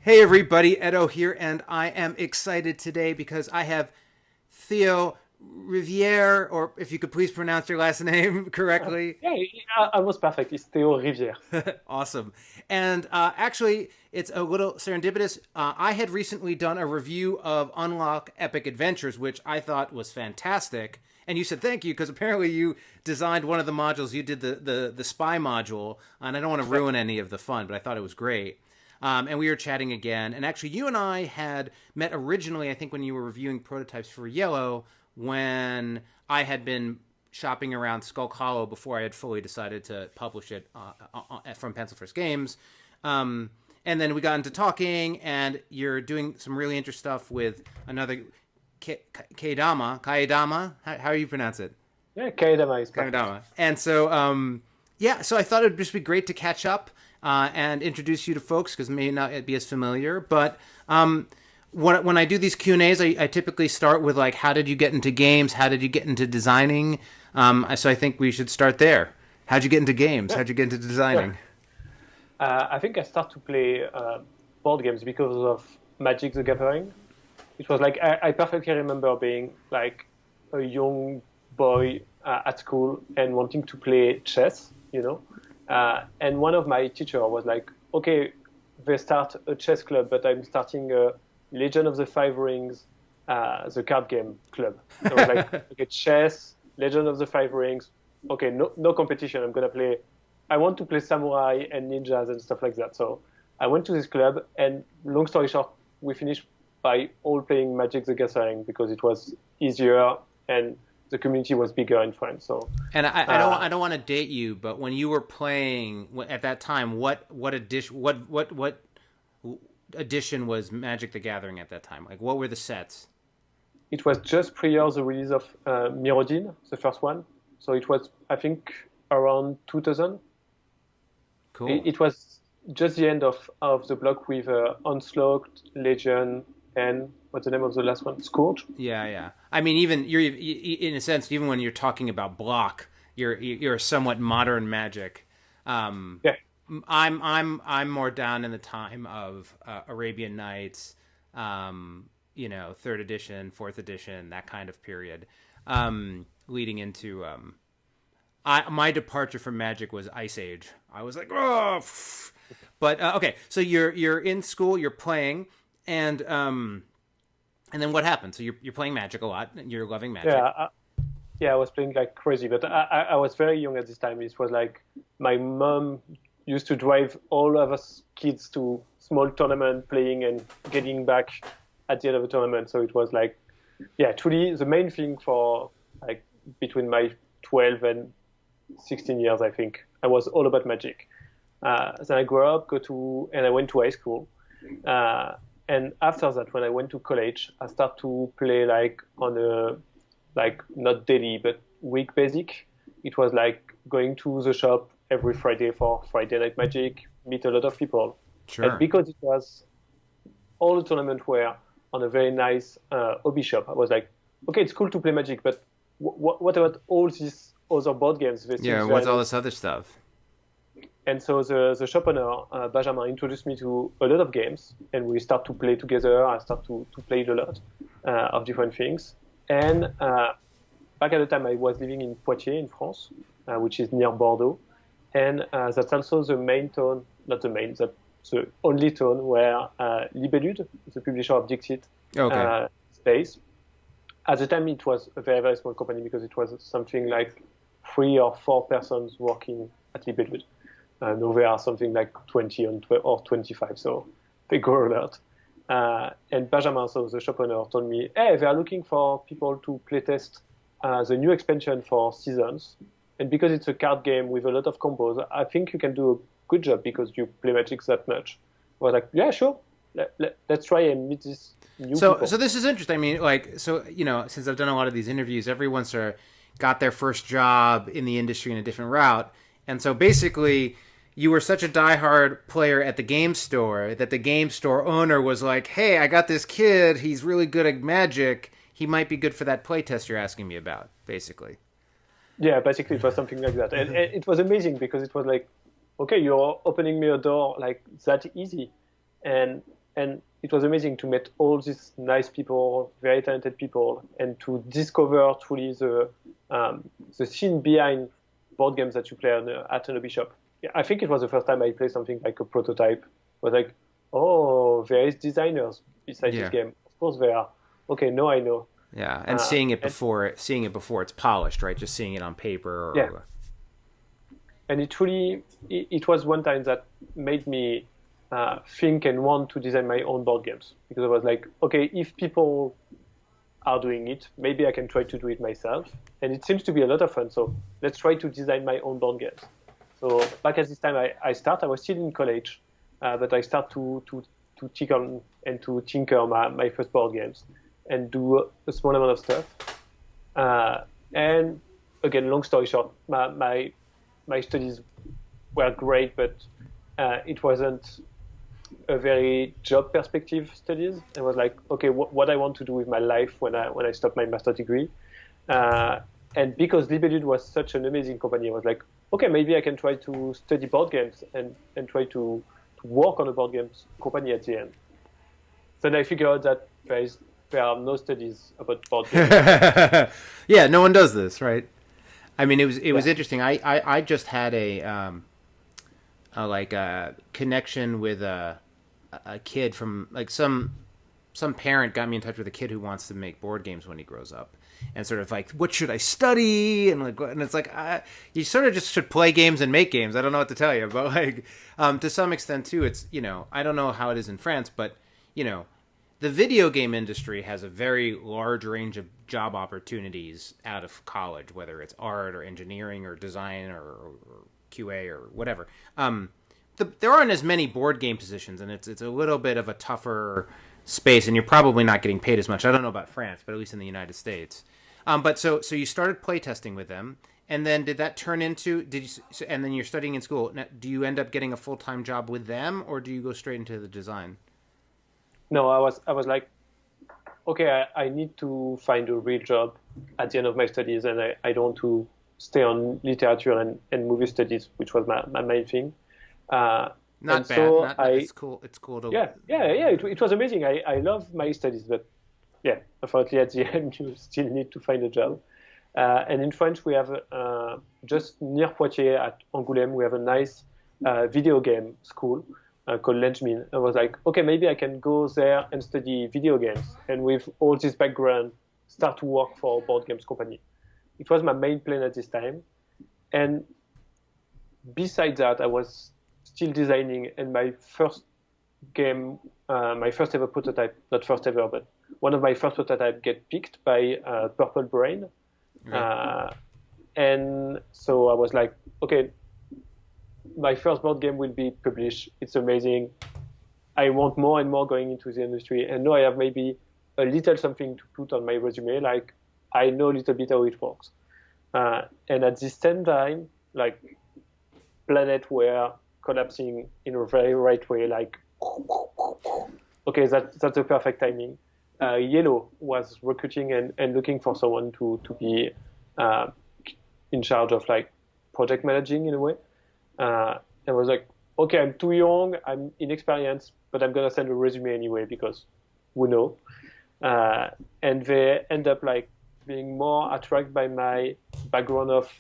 Hey everybody, Edo here, and I am excited today because I have Théo Rivière, or if you could please pronounce your last name correctly. Yeah, I was perfect. It's Théo Rivière. Awesome. And actually, it's a little serendipitous. I had recently done a review of Unlock Epic Adventures, which I thought was fantastic. And you said thank you because apparently you designed one of the modules. You did the spy module, and I don't want to ruin any of the fun, but I thought it was great. And we were chatting again. And actually, you and I had met originally, I think, when you were reviewing prototypes for Yellow, when I had been shopping around Skull Hollow before I had fully decided to publish it from Pencil First Games. And then we got into talking, and you're doing some really interesting stuff with another Kaedama. How do you pronounce it? Yeah, Kaedama is perfect. Kaedama. And so, yeah, so I thought it would just be great to catch up and introduce you to folks because may not be as familiar. But when I do these Q&As, I typically start with, like, how did you get into games? How did you get into designing? So I think we should start there. How'd you get into games? Yeah, How'd you get into designing? sure. I think I started to play board games because of Magic the Gathering. It was like I perfectly remember being like a young boy at school and wanting to play chess, you know. And one of my teacher was like, "Okay, they start a chess club, but I'm starting a Legend of the Five Rings, the card game club." So I was like, "Okay, chess, Legend of the Five Rings. Okay, no competition. I'm gonna play. I want to play samurai and ninjas and stuff like that." So I went to this club, and long story short, we finished by all playing Magic the Gathering because it was easier and the community was bigger in France. So, And uh, I don't want to date you, but when you were playing at that time, what edition was Magic the Gathering at that time? Like, what were the sets? it was just prior the release of Mirrodin, the first one. So it was, I think, around 2000. Cool. It was just the end of the block with Onslaught, Legion, and what's the name of the last one? Scourge. Yeah, yeah. I mean, even in a sense, even when you're talking about block, you're somewhat modern Magic. Um, Yeah. I'm more down in the time of Arabian Nights, third edition, fourth edition, that kind of period, leading into my departure from Magic was Ice Age. I was like, oh, but okay. So you're in school, you're playing, and then what happened? So you're playing Magic a lot. You're loving Yeah, Magic. yeah, I was playing like crazy, but I was very young at this time. It was like my mom used to drive all of us kids to small tournament playing and getting back at the end of the tournament. So it was like, yeah, truly the main thing for like between my 12 and 16 years, I think. I was all about Magic. Then I grew up, and I went to high school. Uh, and after that, when I went to college, I started to play like on a like not daily but week basic. It was like going to the shop every Friday for Friday Night Magic, meet a lot of people, and Sure. because it was all the tournaments were on a very nice hobby shop, I was like, okay, it's cool to play Magic, but what about all these other board games? They seem Yeah. very What's all nice. this other stuff? And so the shop owner, Benjamin, introduced me to a lot of games, and we start to play together. I start to play a lot of different things. And back at the time, I was living in Poitiers in France, which is near Bordeaux. And that's also the main town, not the main, that's the only town where Libellude, the publisher of Dixit, Okay. stays. At the time, it was a very, very small company because it was something like 3 or 4 persons working at Libellude. Now there are something like 20 or 25, so they grow a lot. And Benjamin, so the shop owner, told me, hey, they are looking for people to playtest the new expansion for Seasons. And because it's a card game with a lot of combos, I think you can do a good job because you play Magic that much. I was like, yeah, sure. Let's try and meet these new So people. this is interesting. I mean, like, so since I've done a lot of these interviews, everyone's sort of got their first job in the industry in a different route, and so basically, you were such a diehard player at the game store that the game store owner was like, "Hey, I got this kid. He's really good at Magic. He might be good for that playtest you're asking me about." Basically. Yeah, basically it was something like that. And it was amazing because it was like, okay, you're opening me a door like that easy. And And it was amazing to meet all these nice people, very talented people, and to discover truly the scene behind board games that you play at an hobby shop. Yeah, I think it was the first time I played something like a prototype. It was like, oh, there is designers beside this game. Of course there are. Okay, now I know. Yeah, and seeing it before it's polished, right? Just seeing it on paper. Yeah. And it was one time that made me think and want to design my own board games, because I was like, okay, if people are doing it, maybe I can try to do it myself. And it seems to be a lot of fun. So let's try to design my own board games. So back at this time, I was still in college, but I start to tickle and to tinker my first board games and do a small amount of stuff. And again, long story short, my studies were great, but it wasn't a very job perspective studies. I was like, okay, what I want to do with my life when I stopped my master degree. And because Libellude was such an amazing company, I was like, okay, maybe I can try to study board games and try to work on a board games company at the end. Then I figured out that there are no studies about board games. Yeah, no one does this, right? I mean, it was interesting. I just had a connection with a kid from like some parent got me in touch with a kid who wants to make board games when he grows up, and sort of like, what should I study? And it's like you sort of just should play games and make games. I don't know what to tell you, but like to some extent too, it's I don't know how it is in France, but the video game industry has a very large range of job opportunities out of college, whether it's art or engineering or design or QA or whatever. There aren't as many board game positions, and it's a little bit of a tougher space, and you're probably not getting paid as much. I don't know about France, but at least in the United States. But so you started playtesting with them, and then did that turn into and then you're studying in school. Now, do you end up getting a full-time job with them, or do you go straight into the design? No, I was like, okay, I need to find a real job at the end of my studies, and I don't want to stay on literature and movie studies, which was my main thing. Not bad. So it's cool. It's cool to. Yeah. It was amazing. I love my studies, but yeah, unfortunately at the end you still need to find a job. And in France we have just near Poitiers at Angoulême we have a nice video game school called Lenchmin. I was like, okay, maybe I can go there and study video games, and with all this background, start to work for a board games company. It was my main plan at this time. And besides that, I was still designing, and my first game, my first ever prototype, not first ever, but one of my first prototypes get picked by Purple Brain. Right. And so I was like, okay, my first board game will be published. It's amazing. I want more and more going into the industry. And now I have maybe a little something to put on my resume, like I know a little bit how it works. And at the same time, like planets were collapsing in a very right way, like, okay, that's the perfect timing. Yellow was recruiting and looking for someone to be in charge of like project managing in a way. And I was like, okay, I'm too young, I'm inexperienced, but I'm gonna send a resume anyway because we know. And they end up like being more attracted by my background of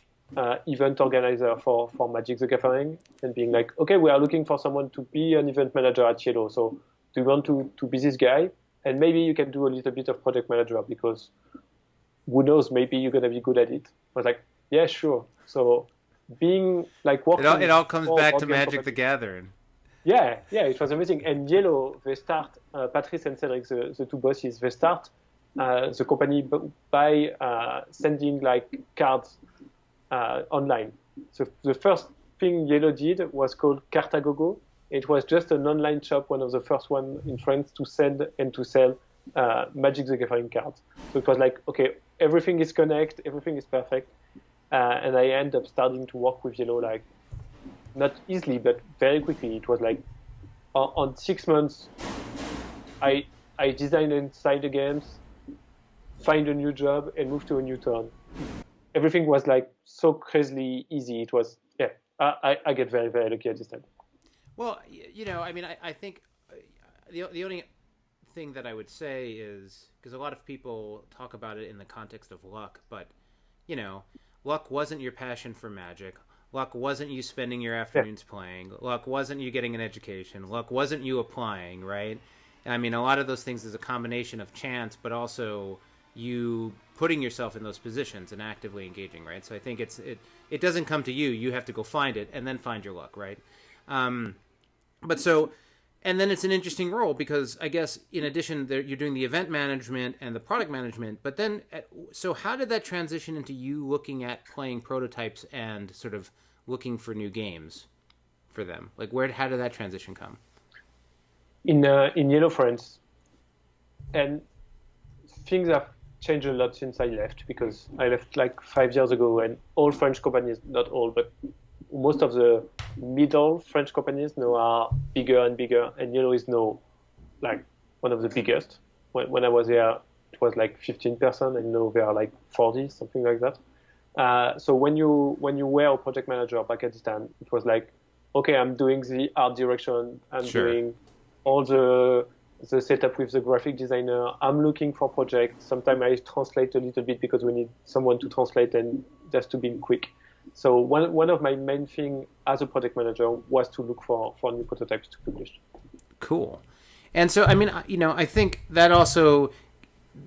event organizer for Magic the Gathering, and being like, okay, we are looking for someone to be an event manager at Yellow. So do you want to be this guy? And maybe you can do a little bit of project manager because who knows, maybe you're gonna be good at it. I was like, yeah, sure. So being like working, it all comes back to Magic the Gathering. Yeah, it was amazing. And Yellow, they start, Patrice and Cedric, the two bosses, they start the company by sending like cards online. So the first thing Yellow did was called Cartagogo. It was just an online shop, one of the first one in France to send and to sell Magic the Gathering cards. So it was like, okay, everything is connected, everything is perfect. And I end up starting to work with Yellow, like, not easily, but very quickly. It was like, on 6 months, I designed and signed the games, find a new job, and move to a new town. Everything was like so crazily easy. It was, I get very, very lucky at this time. Well, I mean, I think the only thing that I would say is, because a lot of people talk about it in the context of luck, but luck wasn't your passion for Magic. Luck wasn't you spending your afternoons playing. Luck wasn't you getting an education. Luck wasn't you applying, right? I mean, a lot of those things is a combination of chance, but also you putting yourself in those positions and actively engaging, right? So I think it doesn't come to you. You have to go find it and then find your luck, right? And then it's an interesting role because I guess in addition, you're doing the event management and the product management. But then, so how did that transition into you looking at playing prototypes and sort of looking for new games for them? Like, how did that transition come? In Yellow France, and things have changed a lot since I left, because I left like 5 years ago, and all French companies, not all, but most of the middle French companies now are bigger and bigger, and Yellow is now like one of the biggest. When I was there, it was like 15%, and now they are like 40, something like that. So when you were a project manager back at the time, it was like, okay, I'm doing the art direction, I'm doing all the setup with the graphic designer, I'm looking for projects. Sometimes I translate a little bit because we need someone to translate and just to be quick. So one of my main things as a project manager was to look for new prototypes to publish. Cool. And so, I mean, I think that also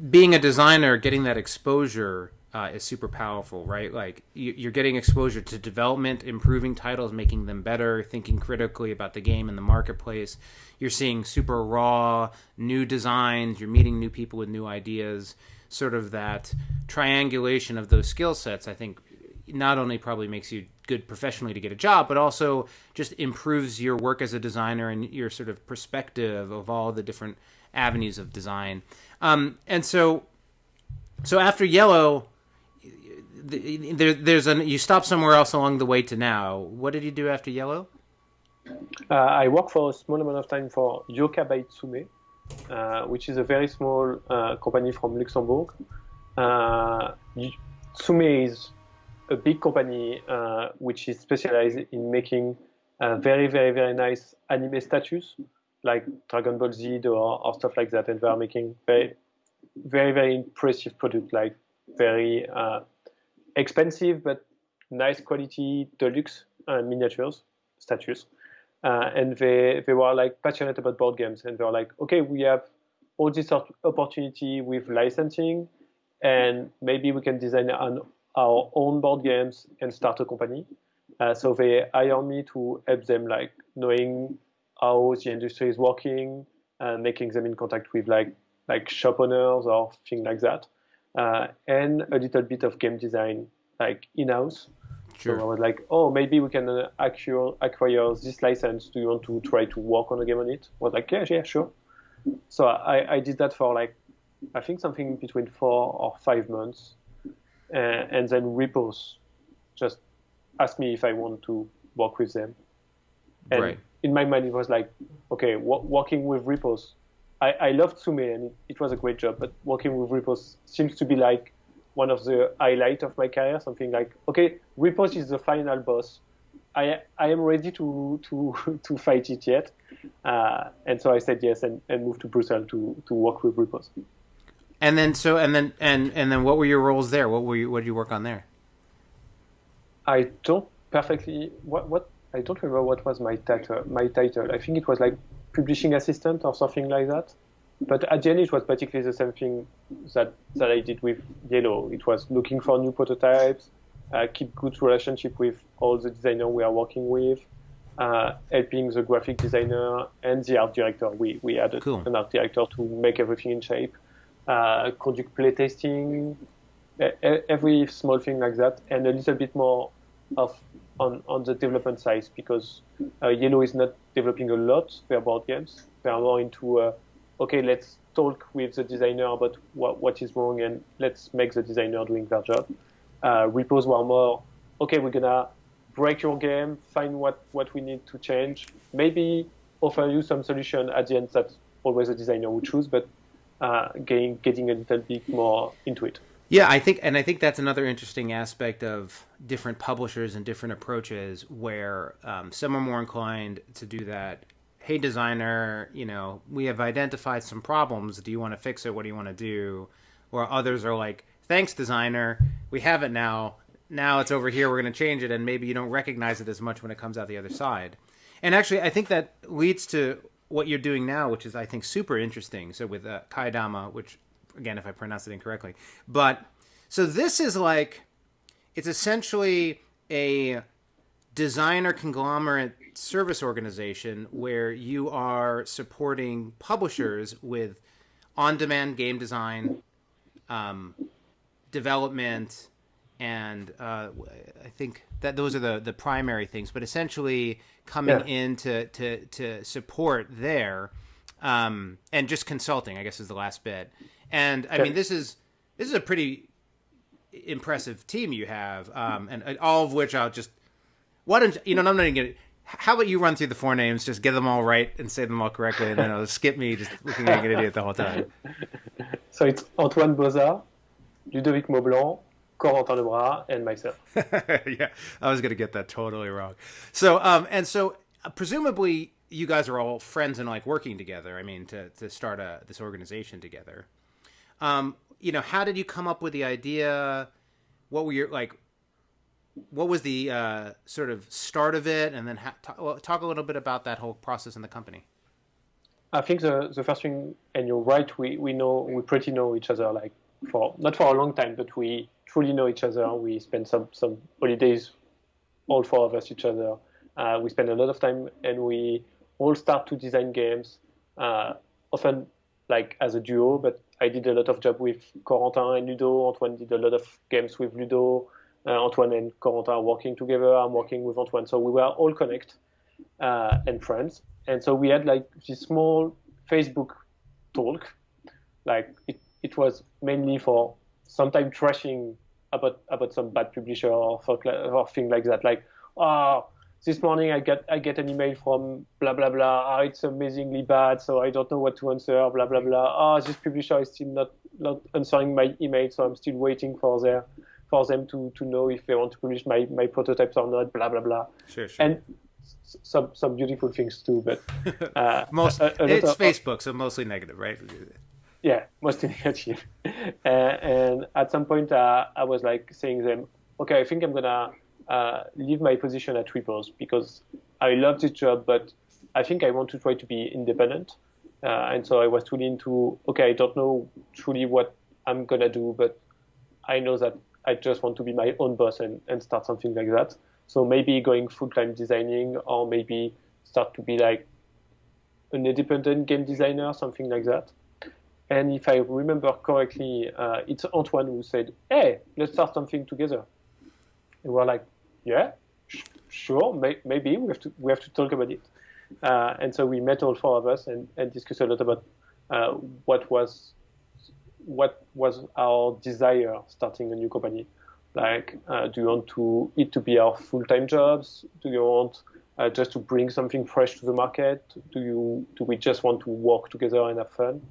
being a designer, getting that exposure is super powerful, right? Like you're getting exposure to development, improving titles, making them better, thinking critically about the game and the marketplace. You're seeing super raw, new designs. You're meeting new people with new ideas. Sort of that triangulation of those skill sets, I think, not only probably makes you good professionally to get a job, but also just improves your work as a designer and your sort of perspective of all the different avenues of design. And so after Yellow, you stopped somewhere else along the way to now. What did you do after Yellow? I worked for a small amount of time for Yoka by Tsume, which is a very small company from Luxembourg. Tsume is a big company which is specialized in making very, very, very nice anime statues like Dragon Ball Z or stuff like that. And they are making very, very, very impressive product, like very expensive but nice quality deluxe miniatures, statues. And they were like passionate about board games, and they were like, okay, we have all this opportunity with licensing, and maybe we can design our own board games and start a company. So they hired me to help them, like knowing how the industry is working, making them in contact with like shop owners or things like that, and a little bit of game design, like in-house. Sure. So I was like, oh, maybe we can acquire this license. Do you want to try to work on a game on it? I was like, yeah, sure. So I did that for like, I think something between 4 or 5 months. And then Repos just asked me if I want to work with them. And in my mind, it was like, okay, working with Repos. I loved Tsume, and it was a great job, but working with Repos seems to be like one of the highlights of my career, something like, okay, Repos is the final boss. I am ready to fight it yet. And so I said yes and moved to Brussels to work with Repos. And then what were your roles there? What did you work on there? I don't remember what was my title. I think it was like publishing assistant or something like that. But at the end, it was basically the same thing that I did with Yellow. It was looking for new prototypes, keep good relationship with all the designers we are working with, helping the graphic designer and the art director. We had an art director to make everything in shape, conduct playtesting, every small thing like that, and a little bit more on the development side, because Yellow is not developing a lot their board games. They are more into okay, let's talk with the designer about what is wrong, and let's make the designer doing their job. Repos were more, okay, we're gonna break your game, find what we need to change, maybe offer you some solution at the end. That's always the designer who choose, but getting a little bit more into it. Yeah, I think that's another interesting aspect of different publishers and different approaches, where some are more inclined to do that hey designer, we have identified some problems. Do you want to fix it? What do you want to do? Or others are like, thanks designer, we have it now. Now it's over here. We're going to change it, and maybe you don't recognize it as much when it comes out the other side. And actually, I think that leads to what you're doing now, which is, I think, super interesting. So with Kaedama, which, again, if I pronounce it incorrectly. But, so this is like, it's essentially a designer conglomerate service organization where you are supporting publishers with on-demand game design, development, and I think that those are the primary things. But essentially coming in to support there, and just consulting, I guess, is the last bit. And I mean, this is a pretty impressive team you have, and all of which I'll just, why don't I'm not even gonna. How about you run through the four names, just get them all right and say them all correctly, and then I'll skip me just looking like an idiot the whole time. So it's Antoine Bozard, Ludovic Maublanc, Corentin Lebras, and myself. Yeah, I was going to get that totally wrong. So, presumably you guys are all friends and like working together. I mean, to start this organization together. How did you come up with the idea? What were what was the sort of start of it? And then talk a little bit about that whole process in the company. I think the first thing, and you're right, we pretty know each other, like not for a long time, but we truly know each other. We spend some holidays, all four of us, each other. We spend a lot of time, and we all start to design games, often like as a duo, but I did a lot of job with Corentin and Ludo. Antoine did a lot of games with Ludo. Antoine and Corentin are working together. I'm working with Antoine. So we were all connected and friends. And so we had like this small Facebook talk. Like it was mainly for sometimes trashing about some bad publisher or thing like that. Like, this morning I get an email from blah blah blah. It's amazingly bad, so I don't know what to answer. Blah blah blah. This publisher is still not answering my email, so I'm still waiting for them to know if they want to publish my prototypes or not. Blah blah blah. Sure. And some beautiful things too, but it's Facebook, so mostly negative, right? Yeah, mostly negative. And at some point, I was like saying to them, okay, I think I'm gonna leave my position at Repos because I love this job, but I think I want to try to be independent. And so I was truly into, okay, I don't know truly what I'm gonna do, but I know that I just want to be my own boss and start something like that. So maybe going full-time designing, or maybe start to be like an independent game designer, something like that. And if I remember correctly, it's Antoine who said, hey, let's start something together. And we're like, yeah, sure, maybe we have to talk about it. And so we met all four of us and discussed a lot about what was our desire starting a new company. Like, do you want it to be our full-time jobs? Do you want just to bring something fresh to the market? Do we just want to work together and have fun?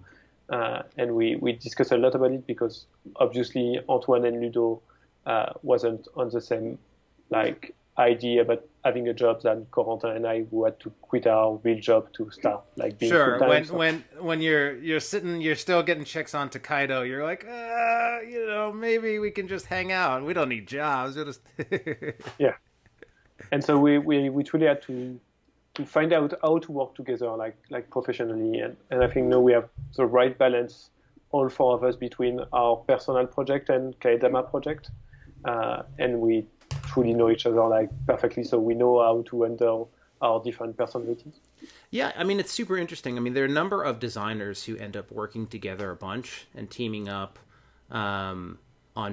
And we discussed a lot about it because obviously Antoine and Ludo wasn't on the same like idea about having a job than Corentin and I, who had to quit our real job to start like being full-time. When you're sitting, you're still getting checks on Takedo, you're like, maybe we can just hang out. We don't need jobs. We'll just yeah. And so we truly had to find out how to work together like professionally, and I think now we have the right balance, all four of us, between our personal project and Kaedama project, and we truly know each other like perfectly, so we know how to handle our different personalities. Yeah, I mean, it's super interesting. I mean, there are a number of designers who end up working together a bunch and teaming up on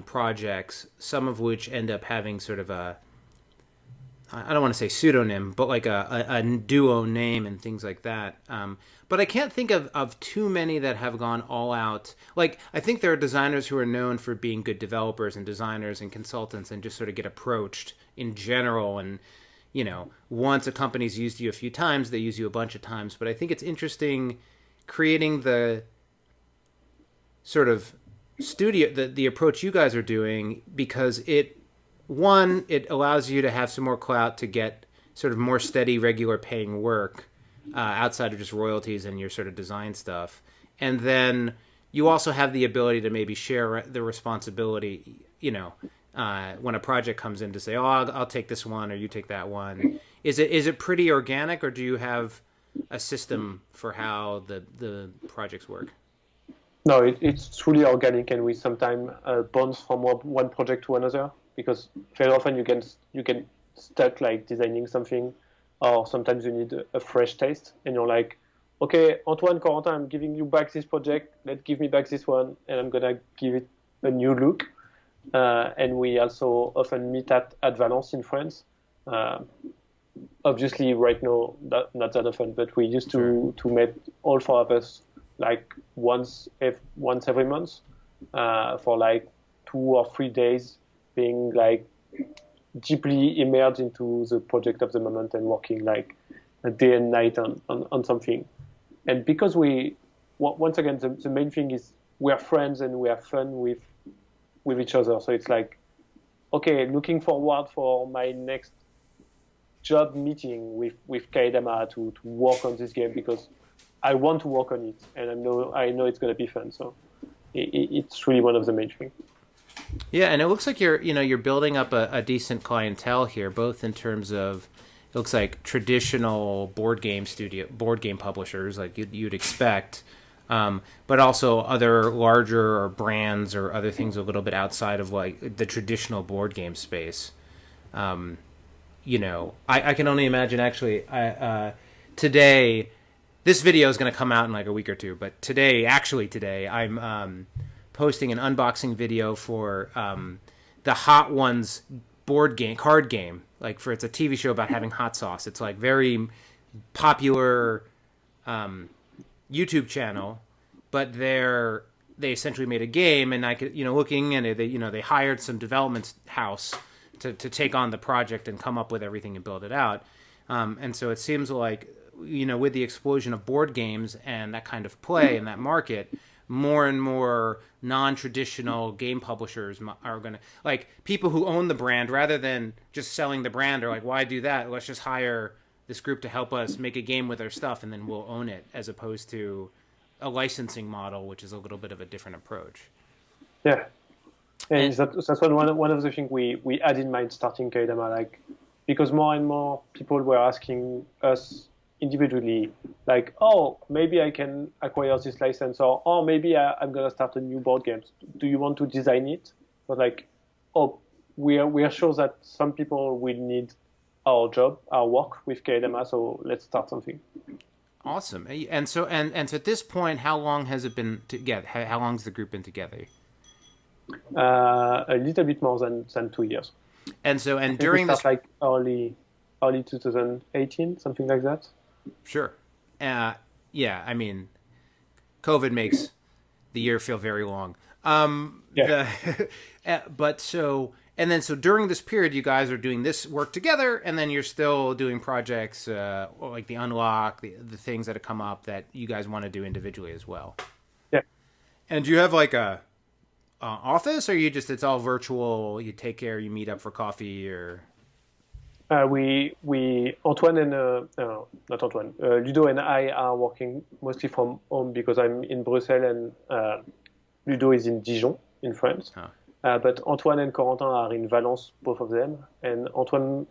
projects, some of which end up having sort of I don't want to say pseudonym, but like a duo name and things like that. But I can't think of too many that have gone all out. Like, I think there are designers who are known for being good developers and designers and consultants and just sort of get approached in general. And, once a company's used you a few times, they use you a bunch of times. But I think it's interesting creating the sort of studio, the approach you guys are doing, because it allows you to have some more clout to get sort of more steady, regular paying work. outside of just royalties and your sort of design stuff. And then you also have the ability to maybe share the responsibility, when a project comes in to say, oh, I'll take this one or you take that one. Is it pretty organic, or do you have a system for how the projects work? No, it's truly organic, and we sometimes bounce from one project to another, because very often you can start like designing something, or sometimes you need a fresh taste, and you're like, okay, Antoine, Corentin, I'm giving you back this project. Let's give me back this one, and I'm gonna give it a new look. And we also often meet at Valence in France. Obviously, right now, not that often, but we used to meet all four of us like once every month for like 2 or 3 days, being like deeply immersed into the project of the moment and working like a day and night on something. And because once again, the main thing is we are friends and we have fun with each other. So it's like, okay, looking forward for my next job meeting with Kaedama to work on this game, because I want to work on it, and I know it's going to be fun. So it's really one of the main things. Yeah, and it looks like you're building up a decent clientele here, both in terms of, it looks like traditional board game publishers like you'd expect, but also other larger brands or other things a little bit outside of like the traditional board game space. I can only imagine actually. Today, this video is going to come out in like a week or two, but today, I'm posting an unboxing video for the Hot Ones card game. It's a TV show about having hot sauce. It's like very popular YouTube channel, but they essentially made a game, and I could, looking in it, they hired some development house to take on the project and come up with everything and build it out. And so it seems like, with the explosion of board games and that kind of play in that market, more and more non-traditional game publishers are going to, like, people who own the brand, rather than just selling the brand, are like, why do that? Let's just hire this group to help us make a game with our stuff, and then we'll own it, as opposed to a licensing model, which is a little bit of a different approach. Yeah. And that's one of the things we had in mind starting Kaedama, like, because more and more people were asking us individually, like, oh, maybe I can acquire this license, or oh, maybe I'm gonna start a new board game. Do you want to design it? But like, oh, we are sure that some people will need our work with Kaedama, so let's start something. Awesome. And so at this point, how long has it been together? How long has the group been together? A little bit more than 2 years. And during this, like early 2018, something like that. Sure. Yeah, I mean, COVID makes the year feel very long. Yeah. So during this period, you guys are doing this work together, and then you're still doing projects like the Unlock, the things that have come up that you guys want to do individually as well. Yeah. And do you have like a office, or it's all virtual? You take care, you meet up for coffee, or? Antoine and not Antoine, Ludo and I are working mostly from home, because I'm in Brussels and Ludo is in Dijon in France. Huh. But Antoine and Corentin are in Valence, both of them. And Antoine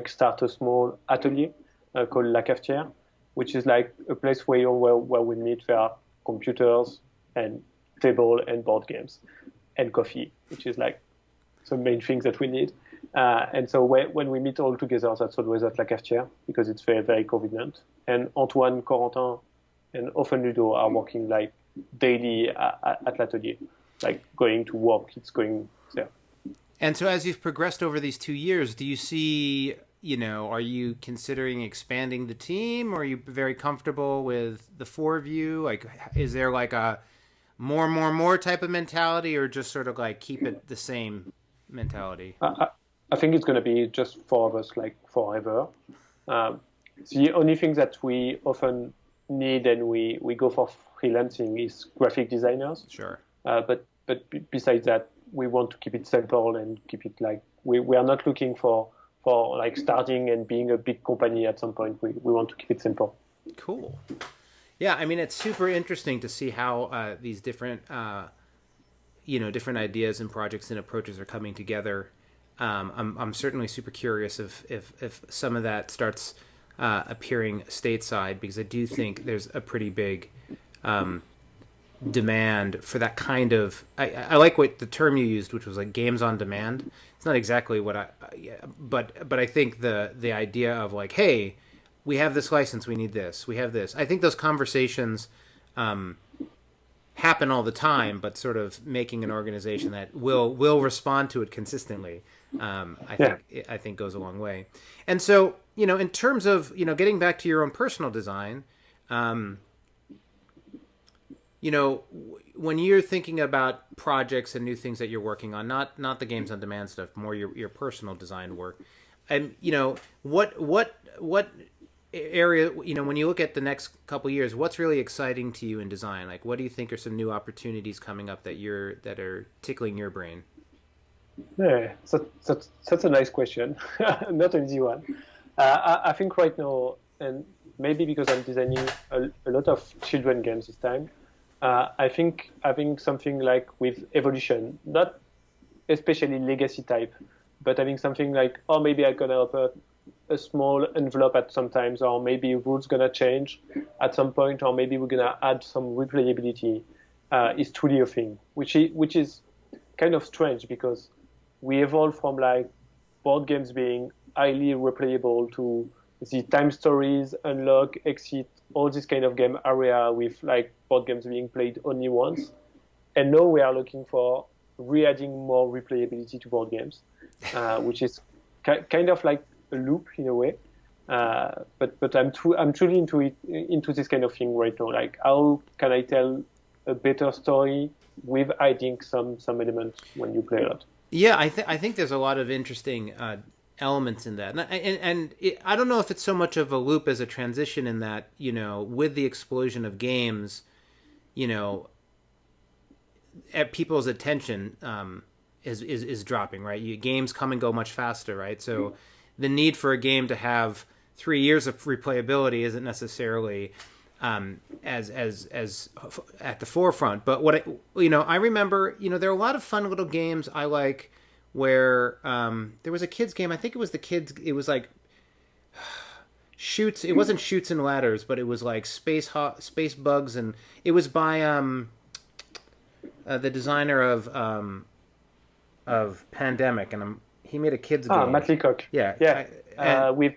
start a small atelier called La Cafetière, which is like a place where we meet. There are computers and table and board games and coffee, which is like the main things that we need. And so when we meet all together, that's always at La Cafetière, because it's very, very convenient. And Antoine, Corentin, and often Ludo are working like daily at l'atelier, like going to work. It's going there. And so as you've progressed over these 2 years, do you see, are you considering expanding the team, or are you very comfortable with the four of you? Like, is there like a more type of mentality, or just sort of like keep it the same mentality? I think it's going to be just four of us, like forever. The only thing that we often need, and we go for freelancing, is graphic designers. Sure. But besides that, we want to keep it simple and keep it like, we are not looking for for like starting and being a big company at some point. We want to keep it simple. Cool. Yeah, I mean, it's super interesting to see how these different, different ideas and projects and approaches are coming together. I'm certainly super curious if some of that starts appearing stateside, because I do think there's a pretty big demand for that kind of. I like what the term you used, which was like games on demand. It's not exactly what but I think the idea of like, hey, we have this license, we need this, we have this. I think those conversations happen all the time, but sort of making an organization that will respond to it consistently, I think goes a long way. And so, in terms of, getting back to your own personal design, when you're thinking about projects and new things that you're working on, not the games on demand stuff, more your personal design work, and what area, when you look at the next couple of years, what's really exciting to you in design? Like, what do you think are some new opportunities coming up that are tickling your brain? Yeah, that's a nice question. Not an easy one. I think right now, and maybe because I'm designing a lot of children games this time, I think having something like with evolution, not especially legacy type, but having something like, oh, maybe I'm gonna open a small envelope at some times, or maybe rules gonna change at some point, or maybe we're gonna add some replayability, is truly a thing, which is kind of strange, because we evolved from like board games being highly replayable to the time stories, unlock, exit, all this kind of game area with like board games being played only once. And now we are looking for re-adding more replayability to board games, which is kind of like a loop in a way. But I'm truly into this kind of thing right now. Like, how can I tell a better story with adding some elements when you play a lot? Yeah, I think there's a lot of interesting elements in that, and I don't know if it's so much of a loop as a transition, in that, with the explosion of games, people's attention is dropping, right? Games come and go much faster, right? So the need for a game to have 3 years of replayability isn't necessarily as at the forefront. But what I remember, there are a lot of fun little games I like, where there was a kids game. I think it was it was like Shoots. It wasn't Shoots and Ladders, but it was like space bugs, and it was by the designer of Pandemic, and he made a kids game. Matt Leacock. Yeah. With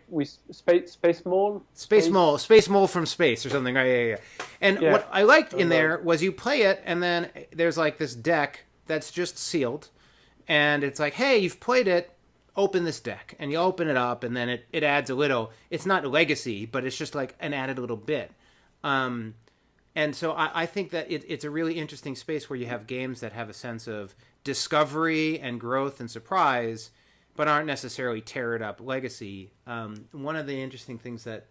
Space Mole. Space Mole from Space or something. Right, yeah. And what I liked in there was you play it, and then there's like this deck that's just sealed, and it's like, hey, you've played it, open this deck. And you open it up, and then it adds a little, it's not legacy, but it's just like an added little bit. And so I think that it's a really interesting space where you have games that have a sense of discovery and growth and surprise, but aren't necessarily teared up legacy. One of the interesting things that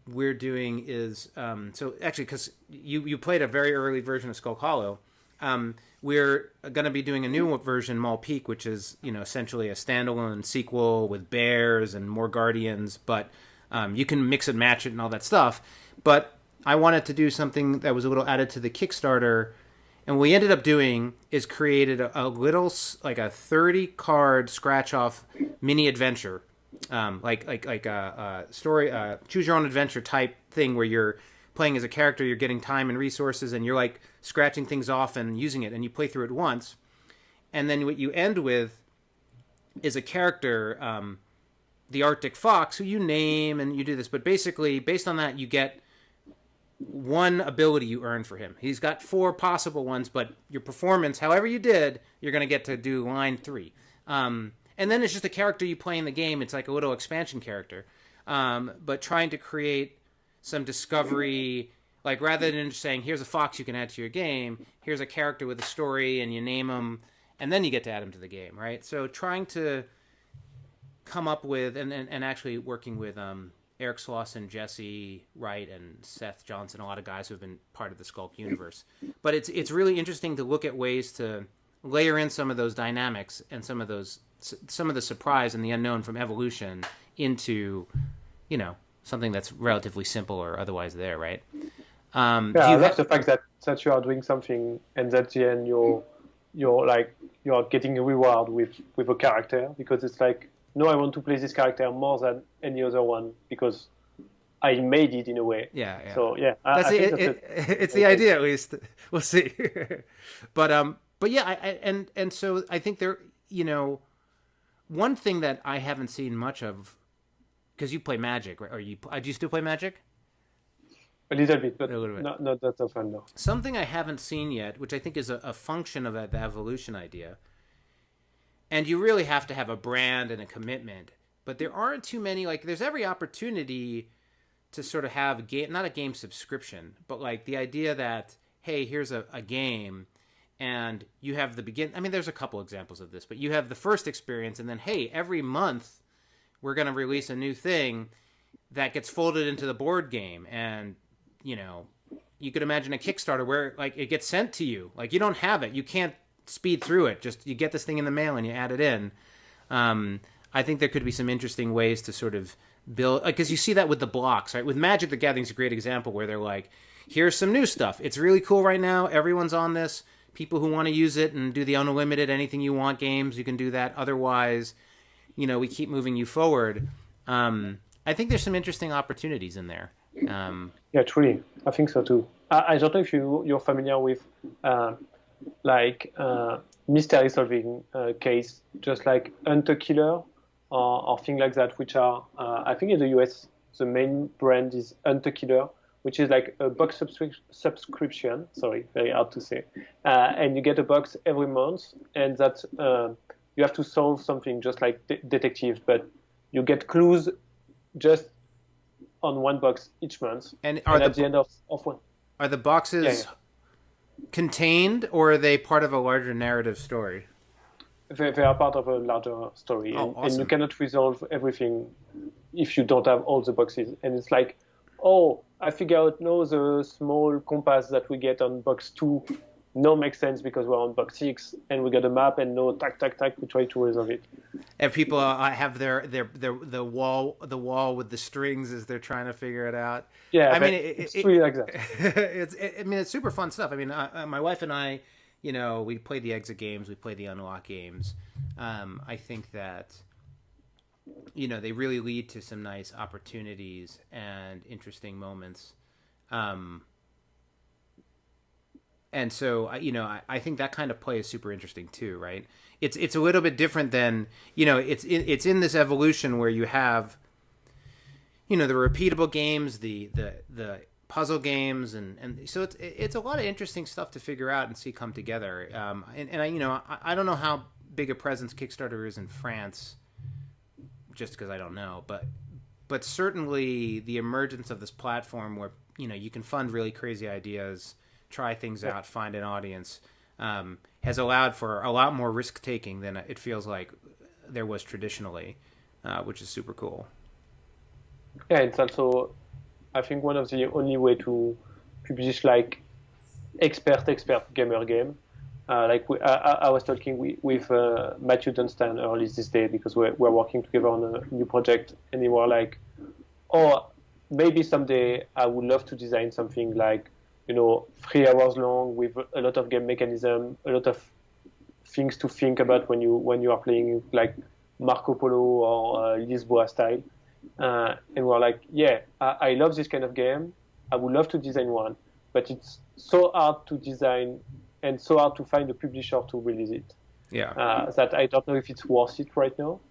we're doing is, so actually, because you played a very early version of Skull Hollow, we're going to be doing a new version, Mall Peak, which is, essentially a standalone sequel with bears and more guardians, but you can mix and match it and all that stuff. But I wanted to do something that was a little added to the Kickstarter, and what we ended up doing is created a little, like a 30-card scratch-off mini adventure, like a story, choose-your-own-adventure type thing, where you're playing as a character, you're getting time and resources, and you're like scratching things off and using it, and you play through it once. And then what you end with is a character, the Arctic Fox, who you name and you do this. But basically, based on that, you get one ability you earn for him. He's got 4 possible ones, but your performance, however you did, you're going to get to do line 3. And then it's just a character you play in the game. It's like a little expansion character. But trying to create some discovery, like rather than just saying, here's a fox you can add to your game, here's a character with a story, and you name them, and then you get to add them to the game, right? So trying to come up with, and actually working with Eric Slauson, Jesse Wright, and Seth Johnson, a lot of guys who have been part of the Skulk universe. But it's really interesting to look at ways to layer in some of those dynamics and some of the surprise and the unknown from evolution into, something that's relatively simple or otherwise there, right? I love the fact that you are doing something and at the end you're getting a reward with a character, because it's like, no, I want to play this character more than any other one because I made it in a way. Yeah. So I think it's the idea, at least. We'll see. but yeah, and so I think there, one thing that I haven't seen much of, because you play Magic, right? Or do you still play Magic? A little bit, but not that often, no. Something I haven't seen yet, which I think is a function of the evolution idea, and you really have to have a brand and a commitment, but there aren't too many, like, there's every opportunity to sort of have not a game subscription, but like the idea that, hey, here's a game and you have the there's a couple examples of this, but you have the first experience and then, hey, every month we're going to release a new thing that gets folded into the board game. And, you could imagine a Kickstarter where like it gets sent to you, like you don't have it. You can't speed through it. Just you get this thing in the mail and you add it in. I think there could be some interesting ways to sort of build, because you see that with the blocks, right? With Magic the Gathering is a great example where they're like, here's some new stuff. It's really cool right now. Everyone's on this. People who want to use it and do the unlimited anything you want games, you can do that. Otherwise, we keep moving you forward. I think there's some interesting opportunities in there. Yeah, truly. I think so too. I don't know if you're familiar with mystery solving case, just like Hunter Killer or things like that, which are, I think in the US, the main brand is Hunter Killer, which is like a box subscription. Sorry, very hard to say. And you get a box every month, and that you have to solve something just like detectives, but you get clues just on one box each month. And at the end of one. Are the boxes contained, or are they part of a larger narrative story? They are part of a larger story. Awesome. And you cannot resolve everything if you don't have all the boxes. And it's like, oh, I figure out now the small compass that we get on box 2 no makes sense because we're on box 6 and we got a map and no tack, we try to resolve it. And people have the wall with the strings as they're trying to figure it out. Yeah, it's really like that. It's super fun stuff. My wife and I, we play the exit games, we play the unlock games. I think that, they really lead to some nice opportunities and interesting moments. And so, I think that kind of play is super interesting too, right? It's a little bit different than, it's in this evolution where you have, the repeatable games, the puzzle games, and so it's a lot of interesting stuff to figure out and see come together. I don't know how big a presence Kickstarter is in France, just because I don't know, but certainly the emergence of this platform where you can fund really crazy ideas, try things out, find an audience, has allowed for a lot more risk taking than it feels like there was traditionally, which is super cool. Yeah, it's also, I think, one of the only way to publish like expert gamer game. I was talking with Matthew Dunstan early this day because we're working together on a new project, and they were like, oh, maybe someday I would love to design something like, 3 hours long with a lot of game mechanism, a lot of things to think about when you are playing like Marco Polo or Lisboa style. And we're like, yeah, I love this kind of game. I would love to design one, but it's so hard to design and so hard to find a publisher to release it. Yeah. That I don't know if it's worth it right now.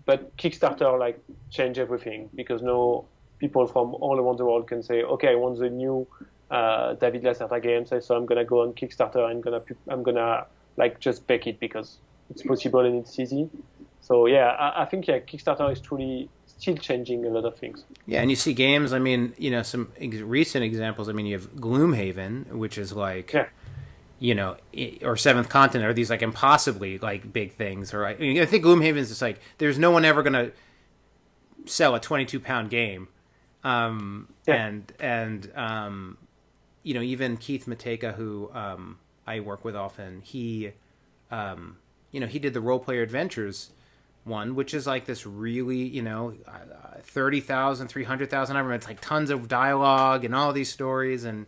But Kickstarter changed everything, because now people from all around the world can say, okay, I want the new David Lacerda games, so I'm gonna go on Kickstarter and I'm gonna just back it because it's possible and it's easy. So yeah, I think Kickstarter is truly still changing a lot of things. Yeah, and you see games. Some recent examples. You have Gloomhaven, which is or Seventh Continent, or these impossibly big things. Or I think Gloomhaven is just there's no one ever gonna sell a 22-pound game. Even Keith Mateka, who I work with often, he he did the Role Player Adventures one, which is like this really, 30,000, 300,000. I remember it's like tons of dialogue and all these stories, and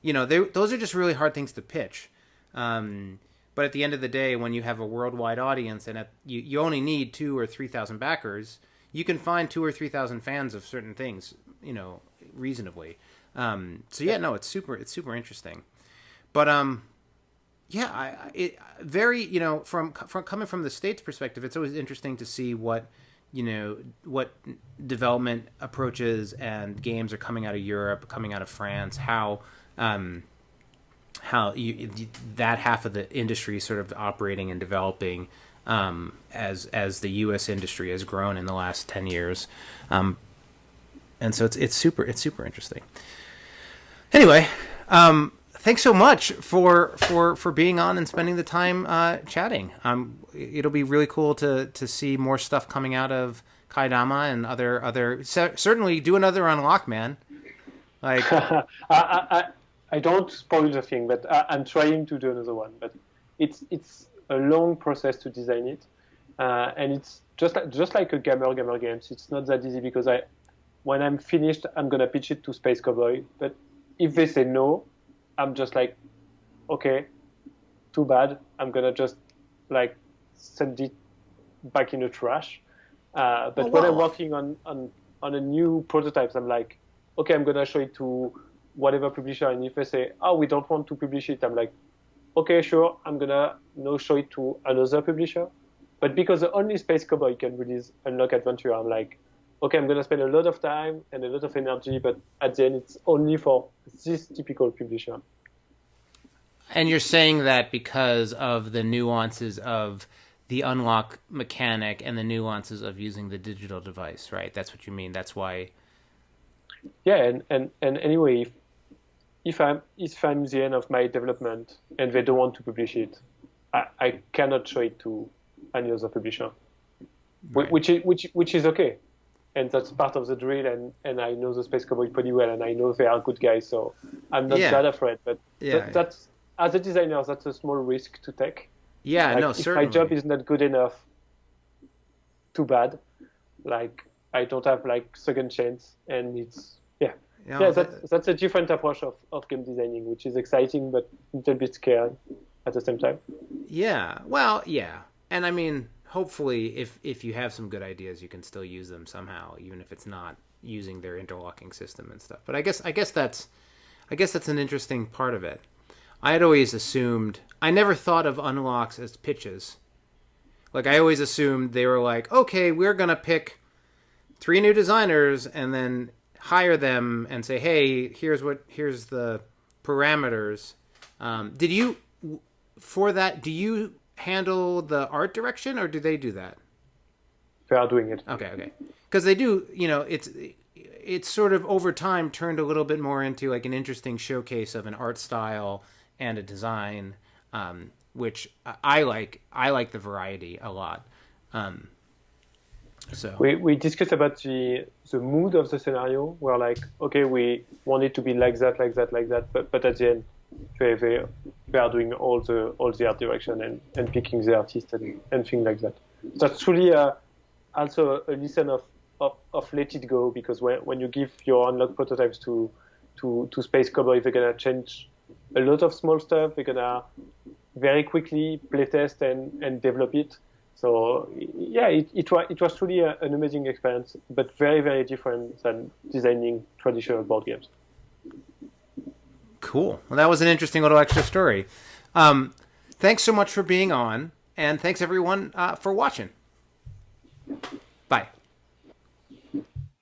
those are just really hard things to pitch. But at the end of the day, when you have a worldwide audience and you only need 2,000 or 3,000 backers, you can find 2,000 or 3,000 fans of certain things, reasonably. It's super interesting. But from coming from the States perspective, it's always interesting to see what development approaches and games are coming out of Europe, coming out of France, how that half of the industry is sort of operating and developing as the U.S. industry has grown in the last 10 years. And so it's super interesting. Anyway, thanks so much for being on and spending the time chatting. It'll be really cool to see more stuff coming out of Kaedama and other certainly do another Unlock, man. Like I don't spoil the thing, but I'm trying to do another one. But it's a long process to design it, and it's just like a gamer games. It's not that easy because when I'm finished, I'm gonna pitch it to Space Cowboy. But if they say no, I'm just like, okay, too bad. I'm gonna just like send it back in the trash. But when I'm working on a new prototype, I'm like, okay, I'm gonna show it to whatever publisher, and if they say, oh, we don't want to publish it, I'm like, okay, sure, I'm gonna now show it to another publisher. But because only Space Cowboy can release Unlock Adventure, I'm like, okay, I'm gonna spend a lot of time and a lot of energy, but at the end, it's only for this typical publisher. And you're saying that because of the nuances of the unlock mechanic and the nuances of using the digital device, right? That's what you mean. That's why. Yeah, and anyway, if I'm the end of my development and they don't want to publish it, I cannot show it to any other publisher, right. which is okay, and that's part of the drill. And I know the Space Cowboy pretty well, and I know they are good guys, so I'm not that afraid. But that's as a designer, that's a small risk to take. Yeah, like, no, if certainly. my job is not good enough, too bad. Like I don't have like second chance, and it's that's a different approach of game designing, which is exciting but a little bit scary at the same time. Yeah, well, yeah, and I mean, hopefully, if you have some good ideas, you can still use them somehow, even if it's not using their interlocking system and stuff. But I guess that's an interesting part of it. I had always assumed, I never thought of unlocks as pitches. Like, I always assumed they were like, okay, we're going to pick 3 new designers and then hire them and say, hey, here's the parameters. Do you handle the art direction, or do they do that? They are doing it. Okay. Because they do, it's sort of over time turned a little bit more into like an interesting showcase of an art style and a design, which I like. I like the variety a lot. So we discussed about the mood of the scenario. We're like, okay, we want it to be like that, but at the end, they are doing all the art direction and picking the artist and things like that. That's truly also a lesson of let it go, because when you give your unlock prototypes to Space Cowboy, they're gonna change a lot of small stuff. They're gonna very quickly playtest and develop it. So yeah, it was truly an amazing experience, but very, very different than designing traditional board games. Cool. Well, that was an interesting little extra story. Thanks so much for being on, and thanks everyone for watching. Bye.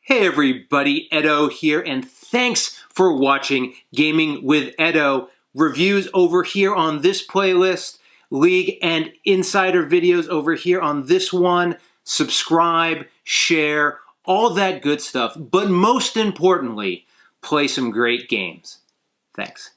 Hey everybody, Edo here, and thanks for watching Gaming with Edo. Reviews over here on this playlist, League and Insider videos over here on this one. Subscribe, share, all that good stuff. But most importantly, play some great games. Thanks.